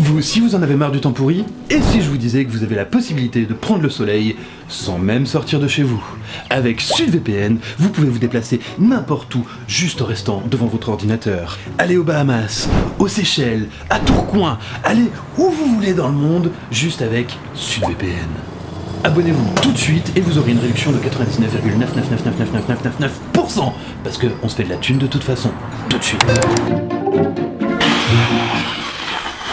Vous aussi vous en avez marre du temps pourri? Et si je vous disais que vous avez la possibilité de prendre le soleil sans même sortir de chez vous? Avec SudVPN, vous pouvez vous déplacer n'importe où, juste en restant devant votre ordinateur. Allez aux Bahamas, aux Seychelles, à Tourcoing, allez où vous voulez dans le monde, juste avec SudVPN. Abonnez-vous tout de suite et vous aurez une réduction de 99,9999999% parce qu'on se fait de la thune de toute façon. Tout de suite.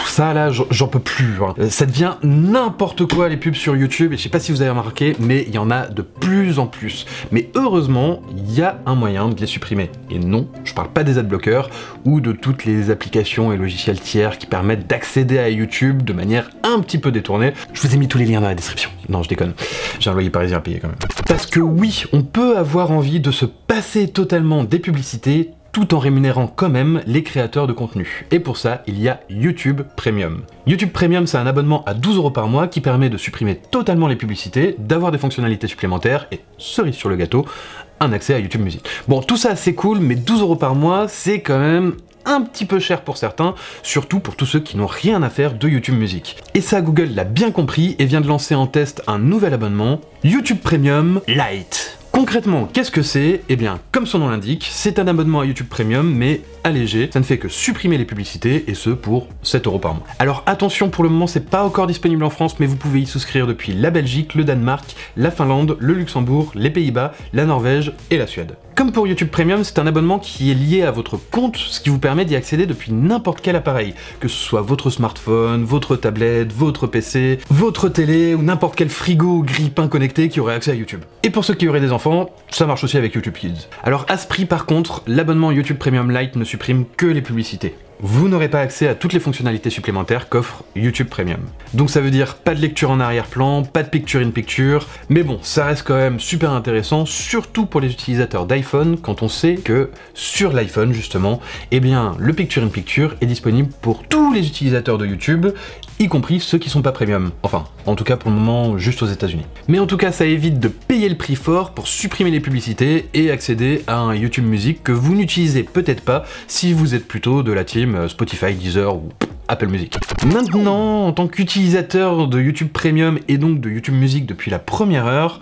Ça là, j'en peux plus. Hein. Ça devient n'importe quoi les pubs sur YouTube et je sais pas si vous avez remarqué, mais il y en a de plus en plus. Mais heureusement, il y a un moyen de les supprimer. Et non, je parle pas des adblockers ou de toutes les applications et logiciels tiers qui permettent d'accéder à YouTube de manière un petit peu détournée. Je vous ai mis tous les liens dans la description. Non, je déconne. J'ai un loyer parisien à payer quand même. Parce que oui, on peut avoir envie de se passer totalement des publicités tout en rémunérant quand même les créateurs de contenu. Et pour ça, il y a YouTube Premium. YouTube Premium, c'est un abonnement à 12 € par mois qui permet de supprimer totalement les publicités, d'avoir des fonctionnalités supplémentaires et, cerise sur le gâteau, un accès à YouTube Music. Bon, tout ça c'est cool, mais 12 € par mois, c'est quand même un petit peu cher pour certains, surtout pour tous ceux qui n'ont rien à faire de YouTube Music. Et ça, Google l'a bien compris et vient de lancer en test un nouvel abonnement, YouTube Premium Lite. Concrètement, qu'est-ce que c'est? Eh bien, comme son nom l'indique, c'est un abonnement à YouTube Premium, mais allégé. Ça ne fait que supprimer les publicités, et ce pour 7 € par mois. Alors attention, pour le moment, c'est pas encore disponible en France, mais vous pouvez y souscrire depuis la Belgique, le Danemark, la Finlande, le Luxembourg, les Pays-Bas, la Norvège et la Suède. Comme pour YouTube Premium, c'est un abonnement qui est lié à votre compte, ce qui vous permet d'y accéder depuis n'importe quel appareil, que ce soit votre smartphone, votre tablette, votre PC, votre télé ou n'importe quel frigo ou grille-pain connecté qui aurait accès à YouTube. Et pour ceux qui auraient des enfants, ça marche aussi avec YouTube Kids. Alors à ce prix par contre, l'abonnement YouTube Premium Lite ne supprime que les publicités. Vous n'aurez pas accès à toutes les fonctionnalités supplémentaires qu'offre YouTube Premium. Donc ça veut dire pas de lecture en arrière-plan, pas de picture-in-picture, mais bon, ça reste quand même super intéressant, surtout pour les utilisateurs d'iPhone, quand on sait que sur l'iPhone justement, eh bien le picture-in-picture est disponible pour tous les utilisateurs de YouTube, y compris ceux qui sont pas premium. Enfin, en tout cas pour le moment, juste aux États-Unis. Mais en tout cas, ça évite de payer le prix fort pour supprimer les publicités et accéder à un YouTube Music que vous n'utilisez peut-être pas si vous êtes plutôt de la team Spotify, Deezer ou Apple Music. Maintenant, en tant qu'utilisateur de YouTube Premium et donc de YouTube Music depuis la première heure,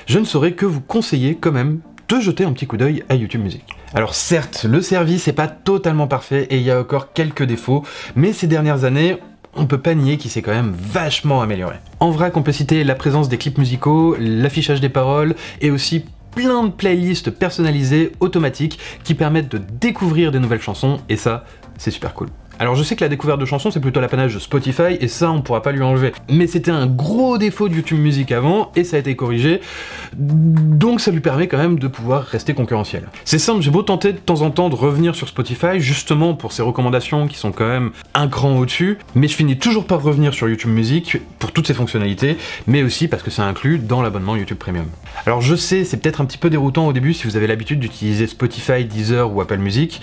je ne saurais que vous conseiller quand même de jeter un petit coup d'œil à YouTube Music. Alors certes, le service n'est pas totalement parfait et il y a encore quelques défauts, mais ces dernières années, on peut pas nier qu'il s'est quand même vachement amélioré. En vrac, on peut citer la présence des clips musicaux, l'affichage des paroles et aussi plein de playlists personnalisées, automatiques, qui permettent de découvrir des nouvelles chansons, et ça, c'est super cool. Alors je sais que la découverte de chansons c'est plutôt l'apanage de Spotify et ça on pourra pas lui enlever. Mais c'était un gros défaut de YouTube Music avant et ça a été corrigé, donc ça lui permet quand même de pouvoir rester concurrentiel. C'est simple, j'ai beau tenter de temps en temps de revenir sur Spotify justement pour ces recommandations qui sont quand même un cran au-dessus, mais je finis toujours par revenir sur YouTube Music pour toutes ces fonctionnalités, mais aussi parce que c'est inclus dans l'abonnement YouTube Premium. Alors je sais, c'est peut-être un petit peu déroutant au début si vous avez l'habitude d'utiliser Spotify, Deezer ou Apple Music,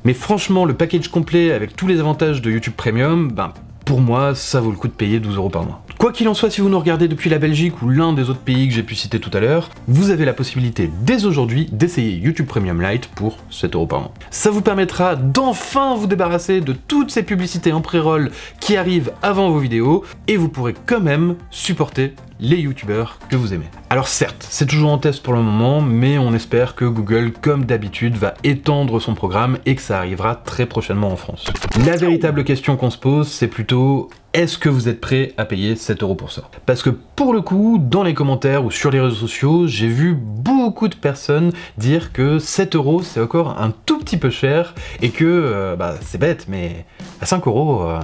mais franchement, le package complet avec tous les avantages de YouTube Premium, ben pour moi, ça vaut le coup de payer 12 € par mois. Quoi qu'il en soit, si vous nous regardez depuis la Belgique ou l'un des autres pays que j'ai pu citer tout à l'heure, vous avez la possibilité dès aujourd'hui d'essayer YouTube Premium Lite pour 7 € par mois. Ça vous permettra d'enfin vous débarrasser de toutes ces publicités en pré-roll qui arrivent avant vos vidéos, et vous pourrez quand même supporter les youtubeurs que vous aimez. Alors certes, c'est toujours en test pour le moment, mais on espère que Google, comme d'habitude, va étendre son programme et que ça arrivera très prochainement en France. La véritable question qu'on se pose, c'est plutôt: est-ce que vous êtes prêt à payer 7 € pour ça? Parce que pour le coup, dans les commentaires ou sur les réseaux sociaux, j'ai vu beaucoup de personnes dire que 7 € c'est encore un tout petit peu cher et que c'est bête, mais à 5 €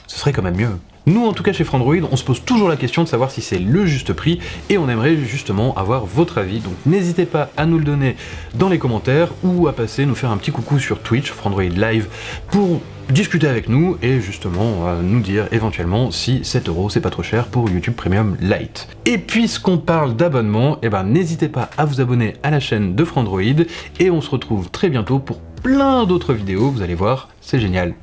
ce serait quand même mieux. Nous, en tout cas chez Frandroid, on se pose toujours la question de savoir si c'est le juste prix et on aimerait justement avoir votre avis. Donc n'hésitez pas à nous le donner dans les commentaires ou à passer nous faire un petit coucou sur Twitch, Frandroid Live, pour discuter avec nous et justement nous dire éventuellement si 7 € c'est pas trop cher pour YouTube Premium Lite. Et puisqu'on parle d'abonnement, n'hésitez pas à vous abonner à la chaîne de Frandroid et on se retrouve très bientôt pour plein d'autres vidéos, vous allez voir, c'est génial.